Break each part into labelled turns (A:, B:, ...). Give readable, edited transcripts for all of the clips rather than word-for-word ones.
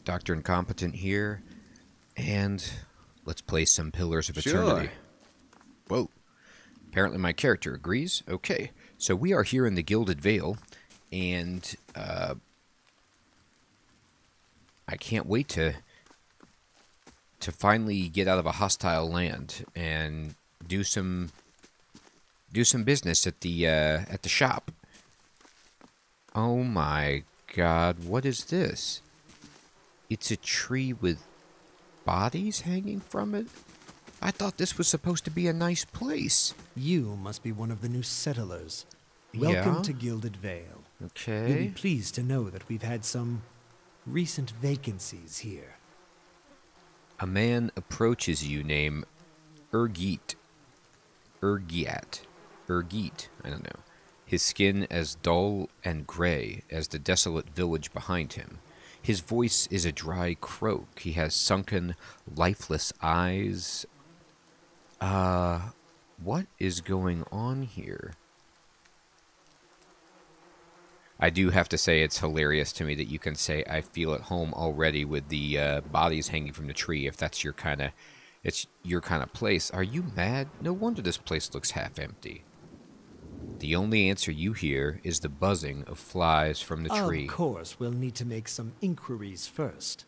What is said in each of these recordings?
A: Dr. Incompetent here, and let's play some Pillars of
B: Sure.
A: Eternity. Whoa. Apparently my character agrees. Okay, so we are here in the Gilded Vale, and I can't wait to finally get out of a hostile land and do some business at the shop. Oh my God, what is this? It's a tree with bodies hanging from it? I thought this was supposed to be a nice place.
B: You must be one of the new settlers.
A: Yeah?
B: Welcome to Gilded Vale. You'll be
A: Okay.
B: pleased to know that we've had some recent vacancies here.
A: A man approaches you named Urgeet. Urgiat. Urgeet, I don't know. His skin as dull and gray as the desolate village behind him. His voice is a dry croak. He has sunken, lifeless eyes. What is going on here? I do have to say it's hilarious to me that you can say I feel at home already with the bodies hanging from the tree. If that's your kind of, it's your kind of place. Are you mad? No wonder this place looks half empty. The only answer you hear is the buzzing of flies from the tree.
B: Of course, we'll need to make some inquiries first.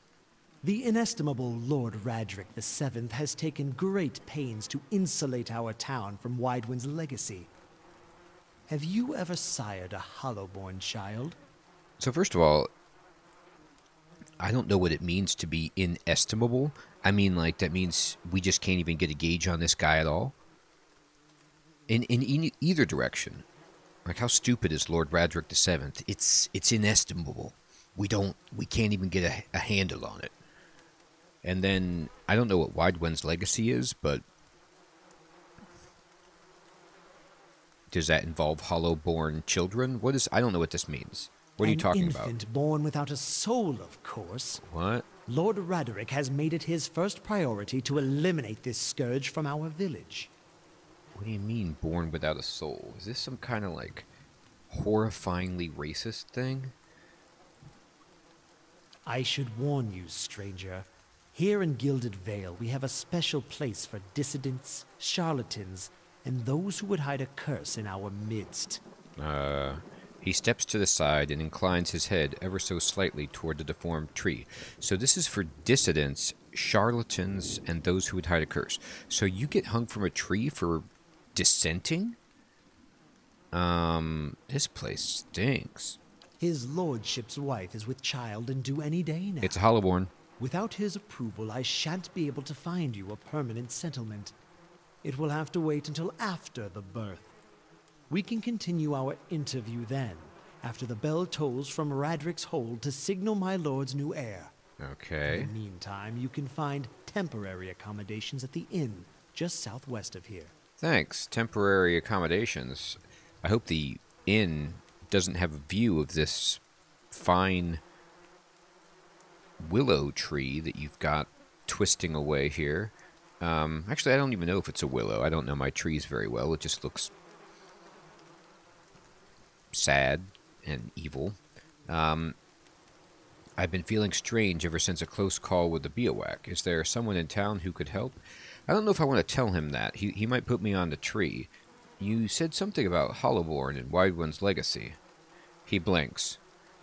B: The inestimable Lord Radric VII has taken great pains to insulate our town from Widewind's legacy. Have you ever sired a Hollowborn child?
A: So first of all, I don't know what it means to be inestimable. I mean, like, that means we just can't even get a gauge on this guy at all. In either direction. Like, how stupid is Lord Radric VII? It's inestimable. We can't even get a handle on it. And then, I don't know what Widewind's legacy is, but does that involve Hollowborn children? I don't know what this means. What are you talking about?
B: An infant born without a soul, of course.
A: What?
B: Lord Raderick has made it his first priority to eliminate this scourge from our village.
A: What do you mean, born without a soul? Is this some kind of, like, horrifyingly racist thing?
B: I should warn you, stranger. Here in Gilded Vale, we have a special place for dissidents, charlatans, and those who would hide a curse in our midst.
A: He steps to the side and inclines his head ever so slightly toward the deformed tree. So this is for dissidents, charlatans, and those who would hide a curse. So you get hung from a tree for dissenting? This place stinks.
B: His lordship's wife is with child and due any day now.
A: It's a Hollowborn.
B: Without his approval, I shan't be able to find you a permanent settlement. It will have to wait until after the birth. We can continue our interview then, after the bell tolls from Radric's hold to signal my lord's new heir.
A: Okay.
B: In the meantime, you can find temporary accommodations at the inn just southwest of here.
A: Thanks. Temporary accommodations. I hope the inn doesn't have a view of this fine willow tree that you've got twisting away here. Actually, I don't even know if it's a willow. I don't know my trees very well. It just looks sad and evil. I've been feeling strange ever since a close call with the Biowac. Is there someone in town who could help? I don't know if I want to tell him that. He might put me on the tree. You said something about Hollowborn and Widewind's legacy. He blinks.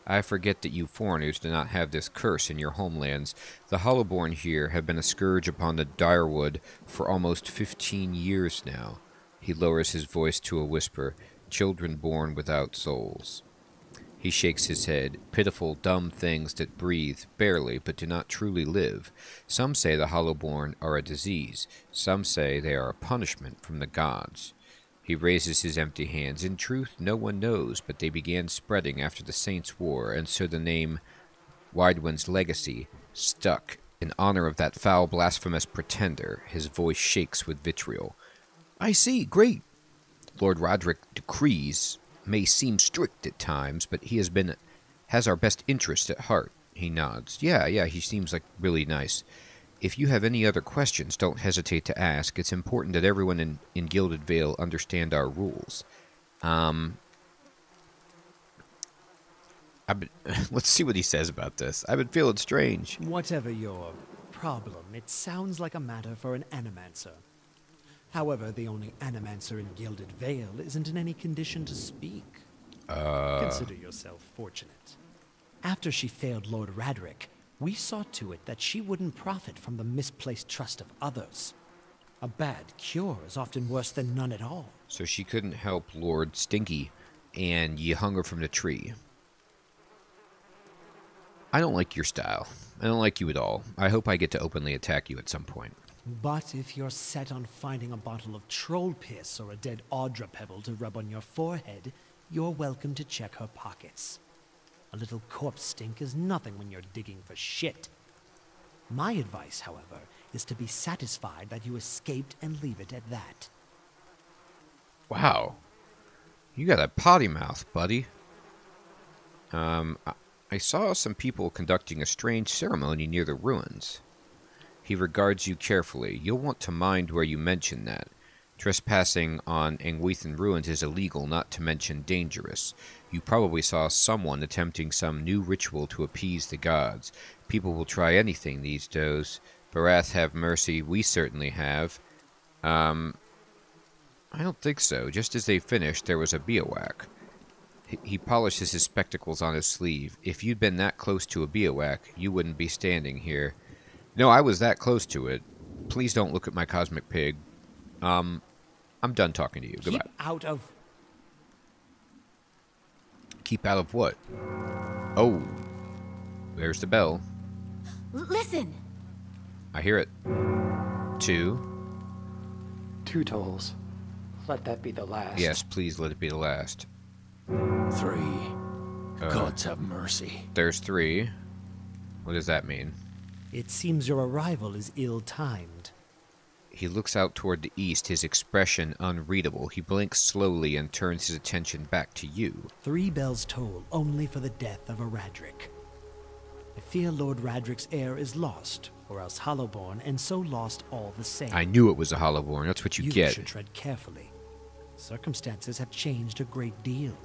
A: I forget that you foreigners do not have this curse in your homelands. The Hollowborn here have been a scourge upon the Direwood for almost 15 years now. He lowers his voice to a whisper. Children born without souls. He shakes his head. Pitiful, dumb things that breathe, barely, but do not truly live. Some say the Hollowborn are a disease. Some say they are a punishment from the gods. He raises his empty hands. In truth, no one knows, but they began spreading after the Saints' War, and so the name Widewind's legacy stuck in honor of that foul, blasphemous pretender. His voice shakes with vitriol. I see, great. Lord Roderick decrees may seem strict at times, but he has our best interest at heart. He nods. Yeah, he seems like really nice. If you have any other questions, don't hesitate to ask. It's important that everyone in Gilded Vale understand our rules. I've been, let's see what he says about this. I've been feeling strange.
B: Whatever your problem, it sounds like a matter for an animancer. However, the only animancer in Gilded Vale isn't in any condition to speak. Consider yourself fortunate. After she failed Lord Radric, we saw to it that she wouldn't profit from the misplaced trust of others. A bad cure is often worse than none at all.
A: So she couldn't help Lord Stinky, and you hung her from the tree. I don't like your style. I don't like you at all. I hope I get to openly attack you at some point.
B: But if you're set on finding a bottle of troll piss or a dead Audra pebble to rub on your forehead, you're welcome to check her pockets. A little corpse stink is nothing when you're digging for shit. My advice, however, is to be satisfied that you escaped and leave it at that.
A: Wow. You got a potty mouth, buddy. I saw some people conducting a strange ceremony near the ruins. He regards you carefully. You'll want to mind where you mention that. Trespassing on Angwethan ruins is illegal, not to mention dangerous. You probably saw someone attempting some new ritual to appease the gods. People will try anything these days. Barath have mercy, we certainly have. I don't think so. Just as they finished, there was a bivouac. He polishes his spectacles on his sleeve. If you'd been that close to a bivouac, you wouldn't be standing here. No, I was that close to it. Please don't look at my cosmic pig. I'm done talking to you. Goodbye.
B: Keep out of...
A: Keep out of what? Oh. There's the bell.
C: Listen!
A: I hear it. 2.
D: 2 tolls. Let that be the last.
A: Yes, please let it be the last.
D: 3. Gods have mercy.
A: There's 3. What does that mean?
B: It seems your arrival is ill-timed.
A: He looks out toward the east, his expression unreadable. He blinks slowly and turns his attention back to you.
B: 3 bells toll only for the death of a Radric. I fear Lord Radric's heir is lost, or else Hollowborn, and so lost all the same.
A: I knew it was a Hollowborn. That's what you get.
B: You should tread carefully. Circumstances have changed a great deal.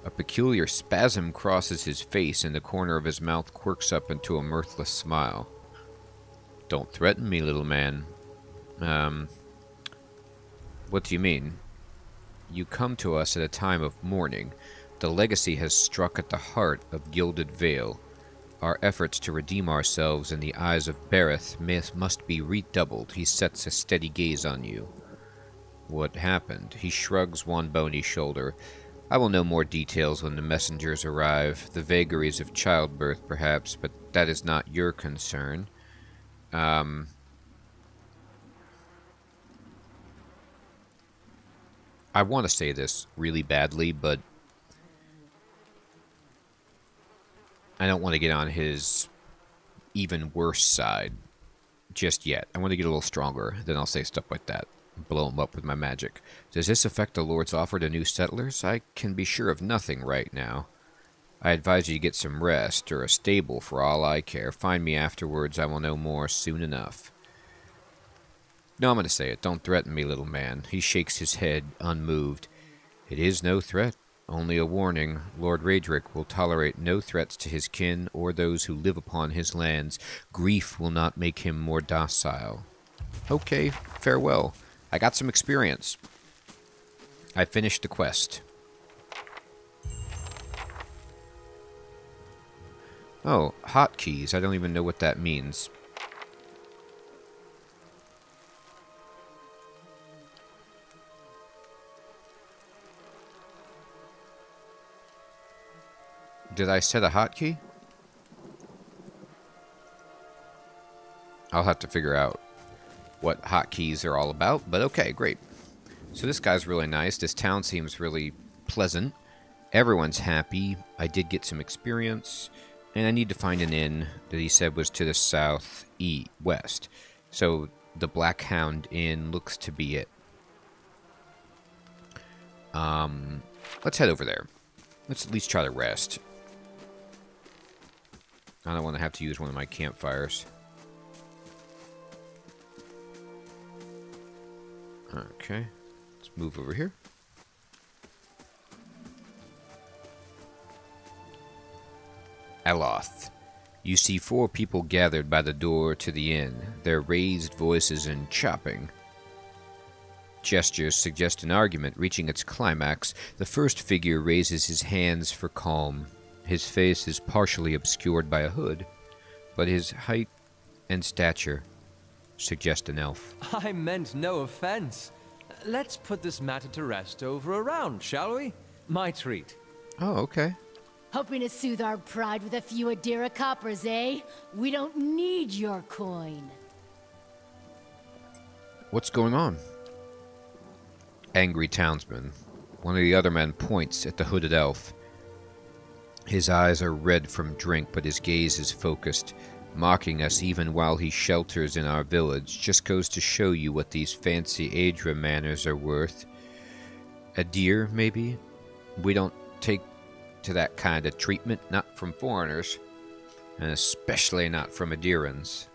A: A peculiar spasm crosses his face, and the corner of his mouth quirks up into a mirthless smile. Don't threaten me, little man. What do you mean? You come to us at a time of mourning. The legacy has struck at the heart of Gilded Vale. Our efforts to redeem ourselves in the eyes of Bareth must be redoubled. He sets a steady gaze on you. What happened? He shrugs one bony shoulder. I will know more details when the messengers arrive. The vagaries of childbirth, perhaps, but that is not your concern. I want to say this really badly, but I don't want to get on his even worse side just yet. I want to get a little stronger, then I'll say stuff like that. Blow him up with my magic. Does this affect the Lord's offer to new settlers? I can be sure of nothing right now. I advise you to get some rest, or a stable for all I care. Find me afterwards. I will know more soon enough. No, I'm going to say it. Don't threaten me, little man. He shakes his head, unmoved. It is no threat, only a warning. Lord Radric will tolerate no threats to his kin or those who live upon his lands. Grief will not make him more docile. Okay, farewell. I got some experience. I finished the quest. Oh, hotkeys. I don't even know what that means. Did I set a hotkey? I'll have to figure out what hotkeys are all about, but okay, great. So this guy's really nice. This town seems really pleasant. Everyone's happy. I did get some experience, and I need to find an inn that he said was to the south-west. So the Black Hound Inn looks to be it. Let's head over there. Let's at least try to rest. I don't want to have to use one of my campfires. Okay, let's move over here. Aloth. You see 4 people gathered by the door to the inn, their raised voices and chopping. Gestures suggest an argument reaching its climax. The first figure raises his hands for calm. His face is partially obscured by a hood, but his height and stature suggest an elf.
E: I meant no offense. Let's put this matter to rest over a round, shall we? My treat.
A: Oh, okay.
C: Hoping to soothe our pride with a few Adira coppers, eh? We don't need your coin.
A: What's going on? Angry townsman. One of the other men points at the hooded elf. His eyes are red from drink, but his gaze is focused, mocking us even while he shelters in our village. Just goes to show you what these fancy Adra manners are worth. A deer, maybe? We don't take to that kind of treatment, not from foreigners, and especially not from Adirans.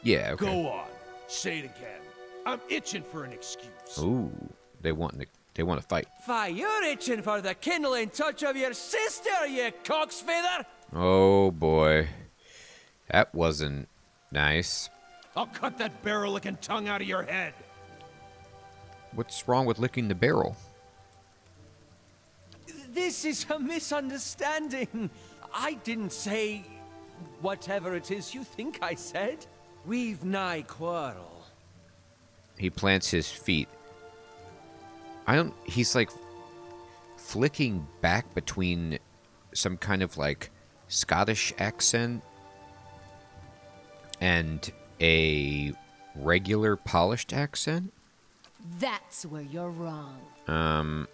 A: Yeah, okay.
F: Go on. Say it again. I'm itching for an excuse.
A: Ooh, they want to fight.
E: Why, you're itching for the kindling touch of your sister, you cocksfeather!
A: Oh boy. That wasn't nice.
F: I'll cut that barrel-licking tongue out of your head.
A: What's wrong with licking the barrel?
E: This is a misunderstanding. I didn't say whatever it is you think I said. We've nigh quarrel.
A: He plants his feet. He's like flicking back between some kind of like Scottish accent and a regular polished accent.
C: That's where you're wrong.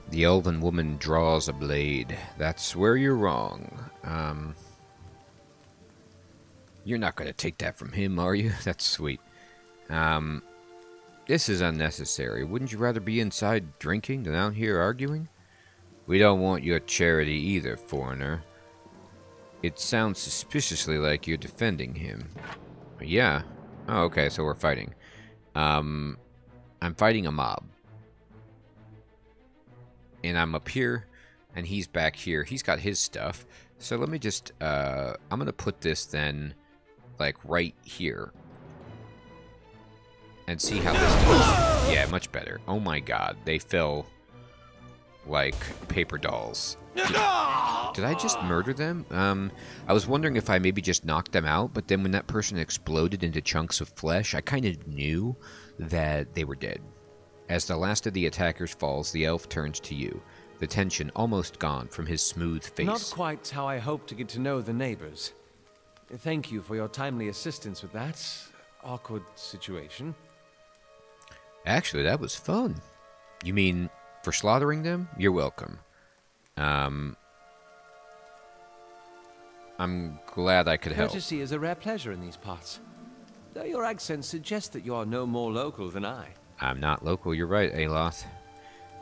A: The elven woman draws a blade. That's where you're wrong. You're not going to take that from him, are you? That's sweet. This is unnecessary. Wouldn't you rather be inside drinking than out here arguing? We don't want your charity either, foreigner. It sounds suspiciously like you're defending him. Yeah. Oh, okay, so we're fighting. I'm fighting a mob. And I'm up here, and he's back here. He's got his stuff. So let me just, I'm going to put this then, like, right here. And see how this does. Yeah, much better. Oh my god, they fell like paper dolls. Did I just murder them? I was wondering if I maybe just knocked them out, but then when that person exploded into chunks of flesh, I kind of knew that they were dead. As the last of the attackers falls, the elf turns to you, the tension almost gone from his smooth face.
E: Not quite how I hoped to get to know the neighbors. Thank you for your timely assistance with that awkward situation.
A: Actually, that was fun. You mean for slaughtering them? You're welcome. I'm glad I could help.
E: Courtesy is a rare pleasure in these parts. Though your accent suggests that you are no more local than I.
A: I'm not local, you're right, Aloth.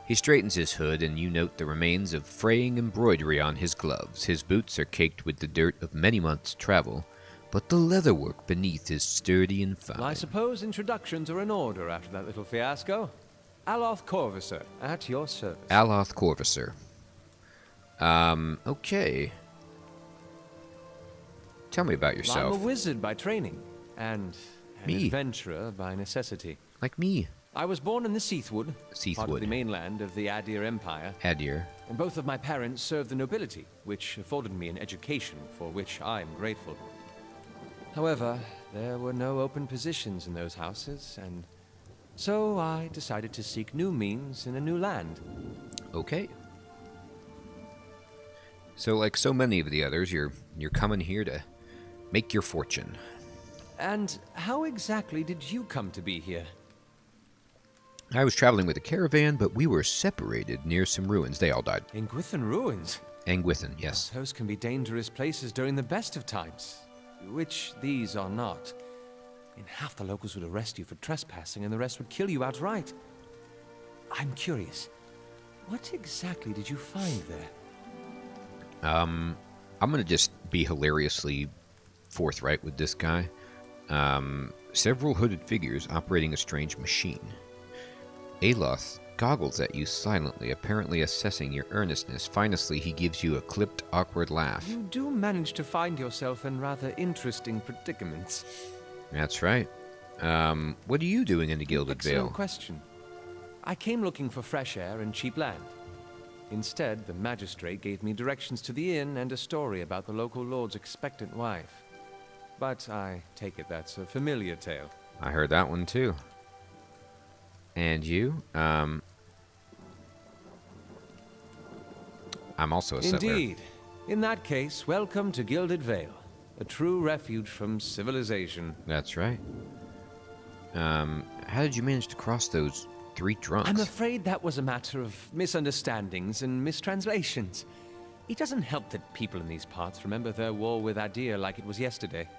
A: He straightens his hood, and you note the remains of fraying embroidery on his gloves. His boots are caked with the dirt of many months' travel, but the leatherwork beneath is sturdy and fine.
E: Well, I suppose introductions are in order after that little fiasco. Aloth Corvusser, at your service.
A: Aloth Corvusser. Okay. Tell me about yourself.
E: I'm a wizard by training, and an adventurer by necessity.
A: Like me.
E: I was born in the Seathwood,
A: Seathwood,
E: part of the mainland of the Adir Empire.
A: Adir.
E: And both of my parents served the nobility, which afforded me an education for which I am grateful. However, there were no open positions in those houses, and so I decided to seek new means in a new land.
A: Okay. So, like so many of the others, you're coming here to make your fortune.
E: And how exactly did you come to be here?
A: I was traveling with a caravan, but we were separated near some ruins. They all died.
E: Ingwithan ruins?
A: Angwithan, yes.
E: Those can be dangerous places during the best of times, which these are not. In half the locals would arrest you for trespassing, and the rest would kill you outright. I'm curious, what exactly did you find there?
A: I'm gonna just be hilariously forthright with this guy. Several hooded figures operating a strange machine. Aloth goggles at you silently, apparently assessing your earnestness. Finally, he gives you a clipped, awkward laugh.
E: You do manage to find yourself in rather interesting predicaments.
A: That's right. What are you doing in the Gilded Vale?
E: Excellent question. I came looking for fresh air and cheap land. Instead, the magistrate gave me directions to the inn and a story about the local lord's expectant wife. But I take it that's a familiar tale.
A: I heard that one too. And you? I'm also a settler.
E: Indeed. In that case, welcome to Gilded Vale, a true refuge from civilization.
A: That's right. How did you manage to cross those 3 drunks?
E: I'm afraid that was a matter of misunderstandings and mistranslations. It doesn't help that people in these parts remember their war with Adir like it was yesterday.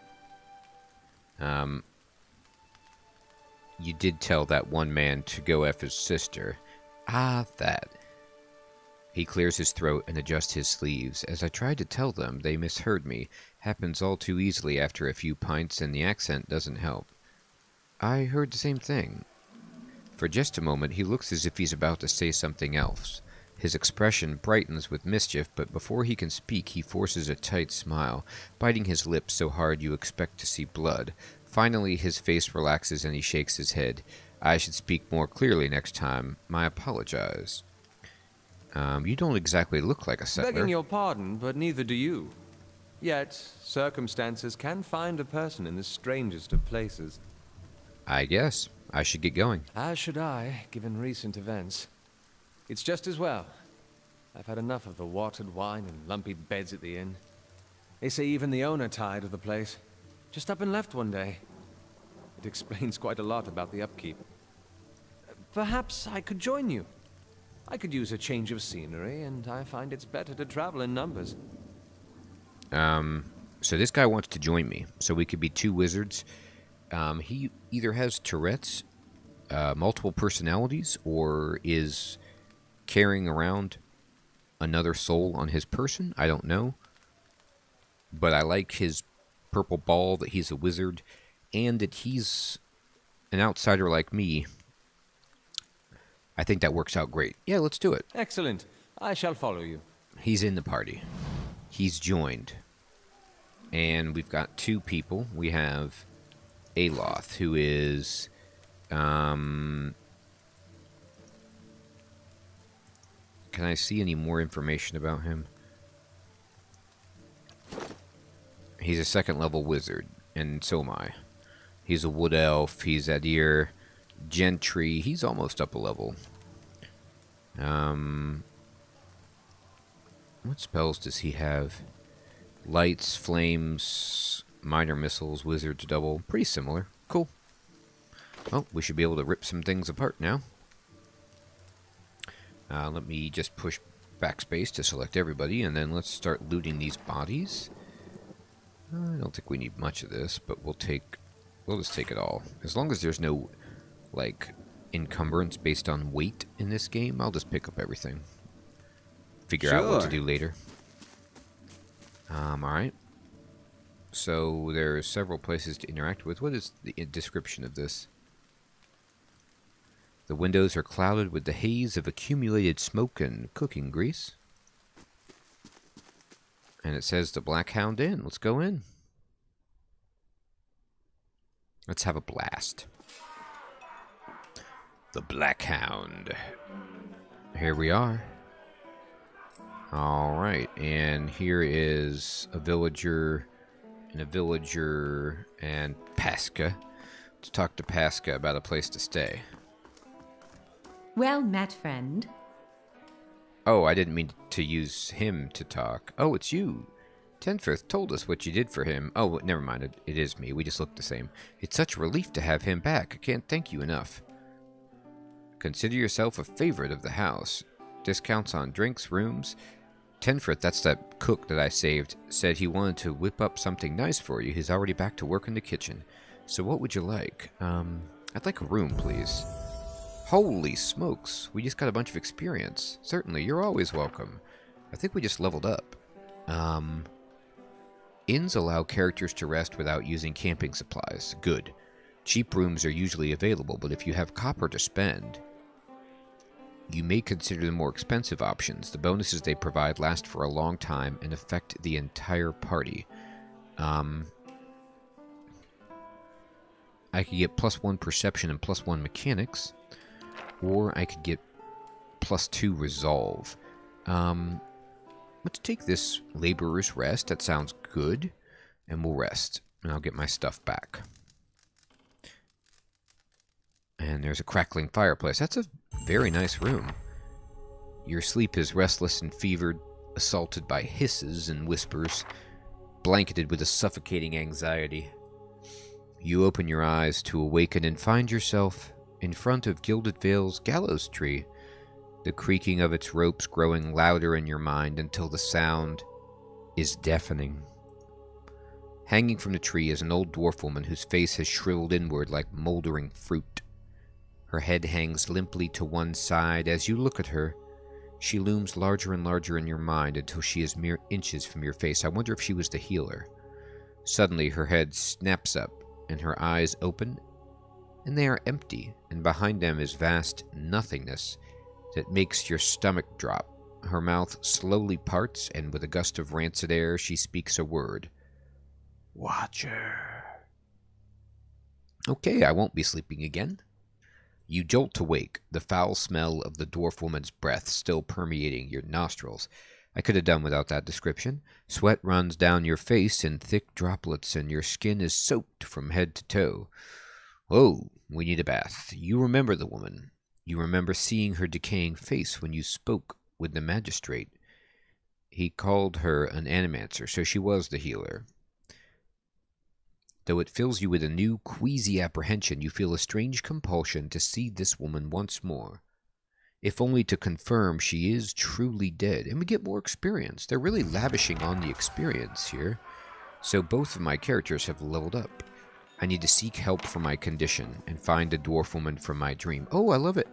A: You did tell that one man to go F his sister. Ah, that. He clears his throat and adjusts his sleeves. As I tried to tell them, they misheard me. Happens all too easily after a few pints, and the accent doesn't help. I heard the same thing. For just a moment, he looks as if he's about to say something else. His expression brightens with mischief, but before he can speak, he forces a tight smile, biting his lips so hard you expect to see blood. Finally, his face relaxes and he shakes his head. I should speak more clearly next time. I apologize. You don't exactly look like a settler.
E: Begging your pardon, but neither do you. Yet, circumstances can find a person in the strangest of places.
A: I guess. I should get going.
E: As should I, given recent events. It's just as well. I've had enough of the watered wine and lumpy beds at the inn. They say even the owner tired of the place. Just up and left one day. It explains quite a lot about the upkeep. Perhaps I could join you. I could use a change of scenery, and I find it's better to travel in numbers.
A: So this guy wants to join me, so we could be 2 wizards. He either has Tourette's, multiple personalities, or is carrying around another soul on his person. I don't know. But I like his purple ball, that he's a wizard, and that he's an outsider like me. I think that works out great. Yeah, let's do it.
E: Excellent. I shall follow you.
A: He's in the party. He's joined. And we've got 2 people. We have Aloth, who is... Can I see any more information about him? He's a 2nd level wizard, and so am I. He's a wood elf. He's Adir Gentry. He's almost up a level. What spells does he have? Lights, flames, minor missiles, wizard's double. Pretty similar. Cool. Well, we should be able to rip some things apart now. Let me just push backspace to select everybody, and then let's start looting these bodies. I don't think we need much of this, but we'll just take it all. As long as there's no, like, encumbrance based on weight in this game, I'll just pick up everything. Figure out what to do later. Alright. So, there's several places to interact with. What is the description of this? The windows are clouded with the haze of accumulated smoke and cooking grease. And it says the Black Hound Inn. Let's go in. Let's have a blast. The Black Hound. Here we are. Alright, and here is a villager and Pasca. Let's talk to Pasca about a place to stay.
G: Well met, friend.
A: Oh, I didn't mean to use him to talk. Oh, it's you. Tenfirth told us what you did for him. Oh, never mind. It is me. We just look the same. It's such a relief to have him back. I can't thank you enough. Consider yourself a favorite of the house. Discounts on drinks, rooms. Tenfirth, that's that cook that I saved, said he wanted to whip up something nice for you. He's already back to work in the kitchen. So what would you like? I'd like a room, please. Holy smokes, we just got a bunch of experience. Certainly, you're always welcome. I think we just leveled up. Inns allow characters to rest without using camping supplies. Good. Cheap rooms are usually available, but if you have copper to spend... you may consider the more expensive options. The bonuses they provide last for a long time and affect the entire party. I could get +1 perception and +1 mechanics, or I could get +2 resolve. Let's take this laborer's rest. That sounds good. And we'll rest. And I'll get my stuff back. And there's a crackling fireplace. That's a very nice room. Your sleep is restless and fevered, assaulted by hisses and whispers, blanketed with a suffocating anxiety. You open your eyes to awaken and find yourself in front of Gilded Vale's gallows tree, the creaking of its ropes growing louder in your mind until the sound is deafening. Hanging from the tree is an old dwarf woman whose face has shriveled inward like moldering fruit. Her head hangs limply to one side. As you look at her, she looms larger and larger in your mind until she is mere inches from your face. I wonder if she was the healer. Suddenly her head snaps up and her eyes open, and they are empty, and behind them is vast nothingness that makes your stomach drop. Her mouth slowly parts, and with a gust of rancid air, she speaks a word. Watcher. Okay, I won't be sleeping again. You jolt awake, the foul smell of the dwarf woman's breath still permeating your nostrils. I could have done without that description. Sweat runs down your face in thick droplets, and your skin is soaked from head to toe. Oh, we need a bath. You remember the woman. You remember seeing her decaying face when you spoke with the magistrate. He called her an animancer, so she was the healer. Though it fills you with a new, queasy apprehension, you feel a strange compulsion to see this woman once more, if only to confirm she is truly dead. And we get more experience. They're really lavishing on the experience here. So both of my characters have leveled up. I need to seek help for my condition and find the dwarf woman from my dream. Oh, I love it.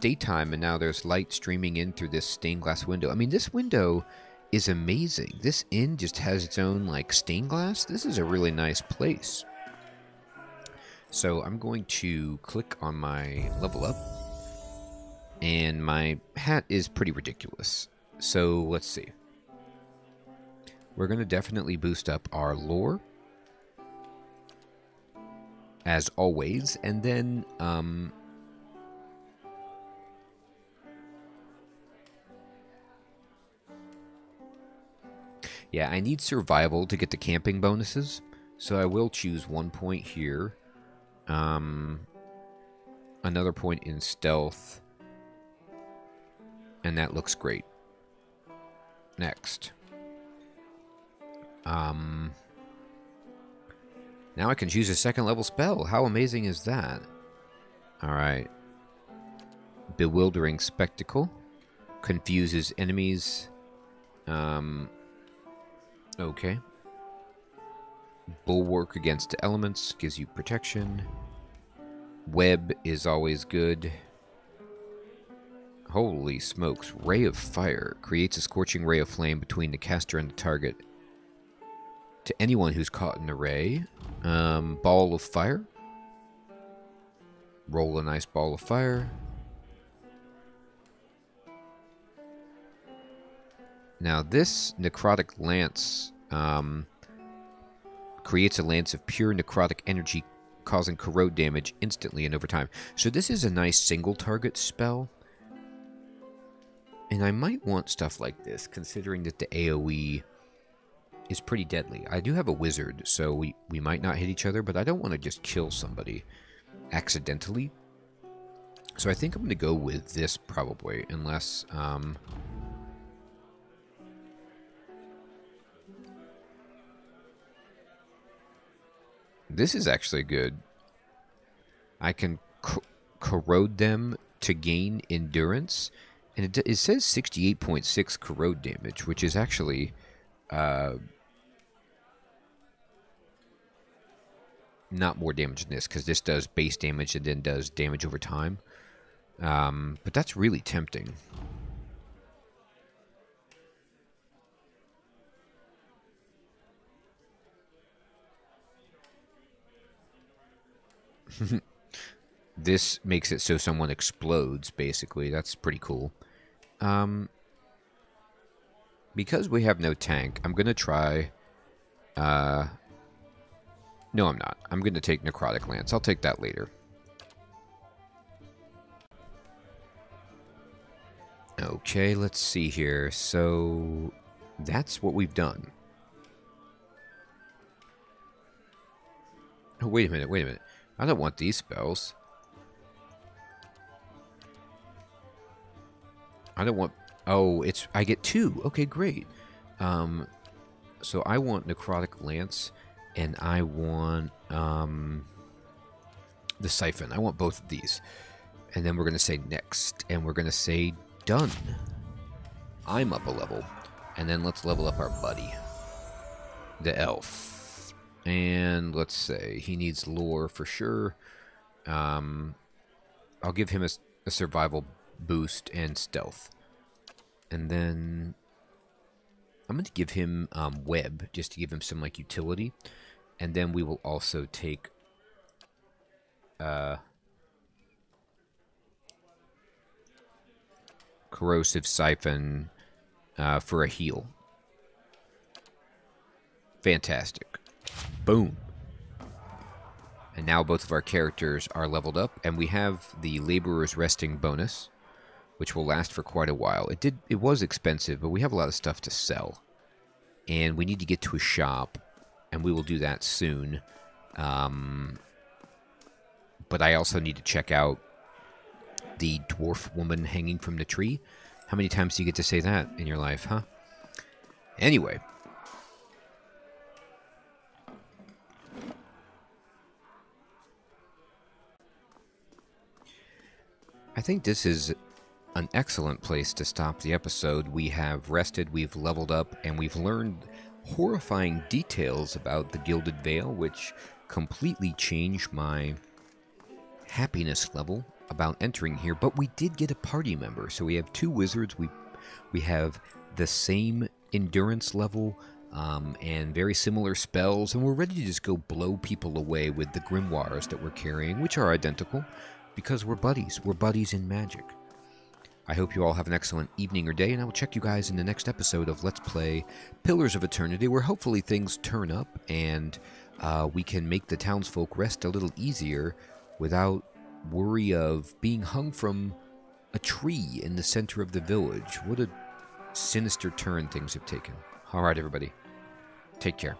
A: Daytime, and now there's light streaming in through this stained glass window. I mean, this window is amazing. This inn just has its own, like, stained glass. This is a really nice place. So I'm going to click on my level up. And my hat is pretty ridiculous. So let's see. We're going to definitely boost up our lore, as always. And then, yeah, I need survival to get the camping bonuses. So I will choose 1 point here. Another point in stealth. And that looks great. Next. Now I can choose a second level spell. How amazing is that? Alright. Bewildering Spectacle. Confuses enemies. Okay. Bulwark against elements. Gives you protection. Web is always good. Holy smokes. Ray of Fire. Creates a scorching ray of flame between the caster and the target. To anyone who's caught in the ray. Ball of Fire. Roll a nice ball of fire. Now this Necrotic Lance creates a lance of pure necrotic energy, causing corrode damage instantly and over time. So this is a nice single target spell. And I might want stuff like this, considering that the AoE is pretty deadly. I do have a wizard, so we might not hit each other, but I don't want to just kill somebody accidentally. So I think I'm going to go with this probably, unless... This is actually good. I can corrode them to gain endurance. And it says 68.6 corrode damage, which is actually not more damage than this, because this does base damage and then does damage over time. But that's really tempting. This makes it so someone explodes, basically. That's pretty cool. Because we have no tank, I'm going to try... no, I'm not. I'm going to take Necrotic Lance. I'll take that later. Okay, let's see here. So, that's what we've done. Oh, wait a minute, wait a minute. I don't want these spells. I don't want... Oh, it's... I get 2. Okay, great. So I want Necrotic Lance, and I want the Siphon. I want both of these. And then we're going to say next, and we're going to say done. I'm up a level. And then let's level up our buddy, the elf. And let's say he needs lore for sure. I'll give him a survival boost and stealth. And then I'm going to give him web, just to give him some like utility. And then we will also take corrosive siphon for a heal. Fantastic. Boom. And now both of our characters are leveled up, and we have the Laborer's Resting bonus, which will last for quite a while. It was expensive, but we have a lot of stuff to sell. And we need to get to a shop, and we will do that soon. But I also need to check out the dwarf woman hanging from the tree. How many times do you get to say that in your life, huh? Anyway. I think this is an excellent place to stop the episode. We have rested, we've leveled up, and we've learned horrifying details about the Gilded Vale, which completely changed my happiness level about entering here. But we did get a party member, so we have 2 wizards. We have the same endurance level and very similar spells, and we're ready to just go blow people away with the grimoires that we're carrying, which are identical, because we're buddies. We're buddies in magic. I hope you all have an excellent evening or day, and I will check you guys in the next episode of Let's Play Pillars of Eternity, where hopefully things turn up and we can make the townsfolk rest a little easier without worry of being hung from a tree in the center of the village. What a sinister turn things have taken. All right, everybody. Take care.